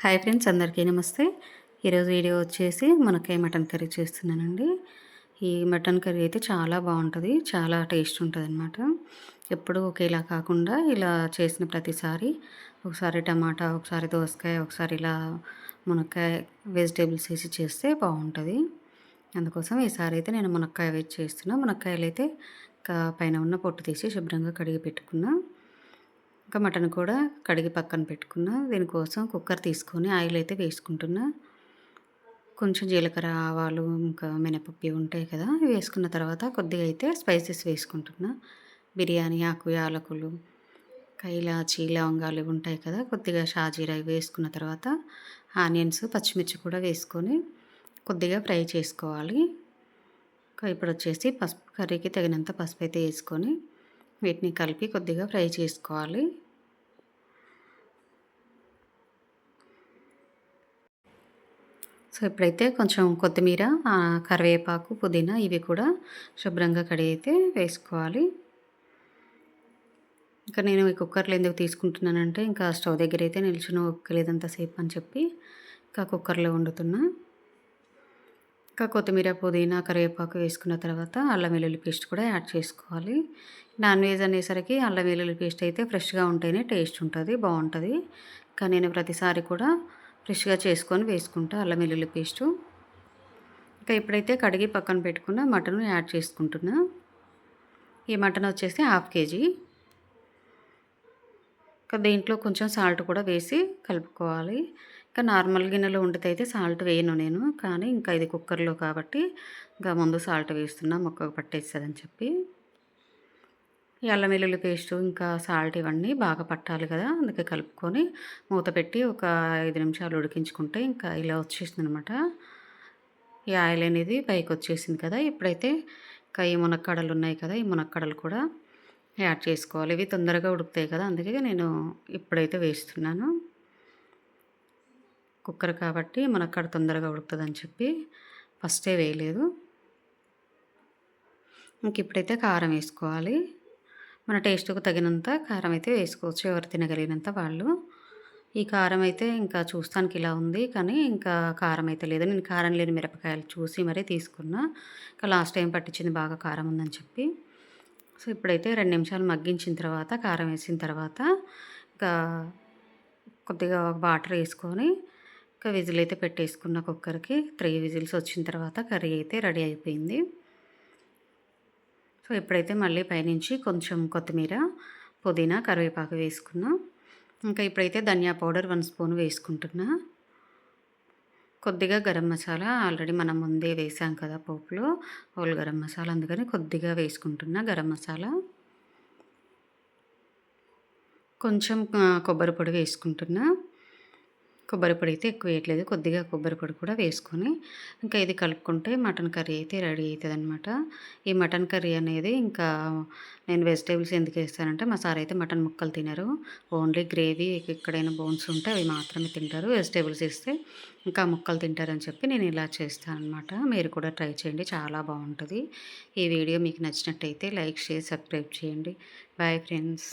Hi friends, అందరికీ నమస్తే. ఈరోజు వీడియో వచ్చేసి మునక్కాయ మటన్ కర్రీ చేస్తున్నానండి. ఈ మటన్ కర్రీ అయితే చాలా బాగుంటుంది, చాలా టేస్ట్ ఉంటుందన్నమాట. ఎప్పుడూ ఒకేలా కాకుండా ఇలా చేసిన ప్రతిసారి ఒకసారి టమాటా, ఒకసారి దోసకాయ, ఒకసారి ఇలా మునక్కాయ వెజిటేబుల్స్ వేసి చేస్తే బాగుంటుంది. అందుకోసం ఈసారి అయితే నేను మునక్కాయ వేసి చేస్తున్నా. మునక్కాయలు అయితే పైన ఉన్న పొట్టు తీసి శుభ్రంగా కడిగి పెట్టుకున్నా. ఇంకా మటన్ కూడా కడిగి పక్కన పెట్టుకున్నా. దీనికోసం కుక్కర్ తీసుకొని ఆయిల్ అయితే వేసుకుంటున్నా. కొంచెం జీలకర్ర, ఆవాలు, ఇంకా మినపప్పు ఉంటాయి కదా, వేసుకున్న తర్వాత కొద్దిగా అయితే స్పైసెస్ వేసుకుంటున్నా. బిర్యానీ ఆకు, యాలకులు, ఇలాచి, లవంగాలు ఉంటాయి కదా, కొద్దిగా షాజీరా వేసుకున్న తర్వాత ఆనియన్స్, పచ్చిమిర్చి కూడా వేసుకొని కొద్దిగా ఫ్రై చేసుకోవాలి. ఇప్పుడు వచ్చేసి పసుపు, కర్రీకి తగినంత పసుపు అయితే వేసుకొని వీటిని కలిపి కొద్దిగా ఫ్రై చేసుకోవాలి. సో ఇప్పుడైతే కొంచెం కొత్తిమీర, కరివేపాకు, పుదీనా ఇవి కూడా శుభ్రంగా కడిగి అయితే వేసుకోవాలి. ఇంకా నేను ఈ కుక్కర్లో ఎందుకు తీసుకుంటున్నానంటే, ఇంకా స్టవ్ దగ్గర అయితే నిల్చుని ఒక్కలేదంతసేపు అని చెప్పి ఇంకా కుక్కర్లో వండుతున్నా. ఇంకా కొత్తిమీర, పుదీనా, కరివేపాకు వేసుకున్న తర్వాత అల్లం వెల్లుల్లి పేస్ట్ కూడా యాడ్ చేసుకోవాలి. నాన్ వెజ్ అనేసరికి అల్లం వెల్లుల్లి పేస్ట్ అయితే ఫ్రెష్గా ఉంటేనే టేస్ట్ ఉంటుంది, బాగుంటుంది. కానీ నేను ప్రతిసారి కూడా ఫ్రెష్గా చేసుకొని వేసుకుంటా అల్లం వెల్లుల్లి పేస్టు. ఇంకా ఇప్పుడైతే కడిగి పక్కన పెట్టుకున్న మటన్ యాడ్ చేసుకుంటున్నా. ఈ మటన్ వచ్చేసి 1/2 కేజీ. ఇంకా దీంట్లో కొంచెం సాల్ట్ కూడా వేసి కలుపుకోవాలి. ఇంకా నార్మల్ గిన్నెలో వండితే అయితే సాల్ట్ వేయను నేను, కానీ ఇంకా ఇది కుక్కర్లో కాబట్టి ఇంకా ముందు సాల్ట్ వేస్తున్నా, ముక్కకు పట్టేస్తుందని చెప్పి. ఈ అల్లం వెల్లుల్లి పేస్టు, ఇంకా సాల్ట్ ఇవన్నీ బాగా పట్టాలి కదా, అందుకే కలుపుకొని మూత పెట్టి ఒక 5 నిమిషాలు ఉడికించుకుంటే ఇంకా ఇలా వచ్చేసింది అనమాట. ఈ ఆయిల్ అనేది పైకి వచ్చేసింది కదా. ఇప్పుడైతే ఇంకా ఈ మునక్కాడలు ఉన్నాయి కదా, ఈ మునక్కాడలు కూడా యాడ్ చేసుకోవాలి. ఇవి తొందరగా ఉడుకుతాయి కదా, అందుకే నేను ఇప్పుడైతే వేస్తున్నాను. కుక్కర్ కాబట్టి మునక్కాడ తొందరగా ఉడుకుతుందని చెప్పి ఫస్టే వేయలేదు. ఇంక ఇప్పుడైతే కారం వేసుకోవాలి. మన టేస్ట్‌కు తగినంత కారం అయితే వేసుకోవచ్చు, ఎవరు తినగలిగినంత వాళ్ళు. ఈ కారం అయితే ఇంకా చూస్తానికి ఇలా ఉంది, కానీ ఇంకా కారం అయితే లేదు. నేను కారం లేని మిరపకాయలు చూసి మరీ తీసుకున్నా. ఇంకా లాస్ట్ టైం పట్టించింది బాగా కారం ఉందని చెప్పి. సో ఇప్పుడైతే 2 నిమిషాలు మగ్గించిన తర్వాత, కారం వేసిన తర్వాత ఇంకా కొద్దిగా వాటర్ వేసుకొని ఇంకా విజిల్ అయితే పెట్టేసుకున్న కుక్కర్కి. 3 విజిల్స్ వచ్చిన తర్వాత కర్రీ అయితే రెడీ అయిపోయింది. సో ఇప్పుడైతే మళ్ళీ పైనుంచి కొంచెం కొత్తిమీర, పుదీనా, కరివేపాకు వేసుకున్నా. ఇంకా ఇప్పుడైతే ధనియా పౌడర్ 1 స్పూన్ వేసుకుంటున్నా. కొద్దిగా గరం మసాలా, ఆల్రెడీ మనం ముందే వేసాం కదా పోపులో, హోల్ గరం మసాలా, అందుకని కొద్దిగా వేసుకుంటున్నా గరం మసాలా. కొంచెం కొబ్బరి పొడి వేసుకుంటున్నా. కొబ్బరి పొడి అయితే ఎక్కువ వేయట్లేదు, కొద్దిగా కొబ్బరి పొడి కూడా వేసుకొని ఇంకా ఇది కలుపుకుంటే మటన్ కర్రీ అయితే రెడీ అవుతుందన్నమాట. ఈ మటన్ కర్రీ అనేది ఇంకా నేను వెజిటేబుల్స్ ఎందుకు వేస్తానంటే, మా సార్ అయితే మటన్ ముక్కలు తినరు, ఓన్లీ గ్రేవీ, ఎక్కడైనా బోన్స్ ఉంటే అవి మాత్రమే తింటారు. వెజిటేబుల్స్ ఇస్తే ఇంకా ముక్కలు తింటారని చెప్పి నేను ఇలా చేస్తాను అనమాట. మీరు కూడా ట్రై చేయండి, చాలా బాగుంటుంది. ఈ వీడియో మీకు నచ్చినట్టయితే లైక్, షేర్, సబ్స్క్రైబ్ చేయండి. Bye friends.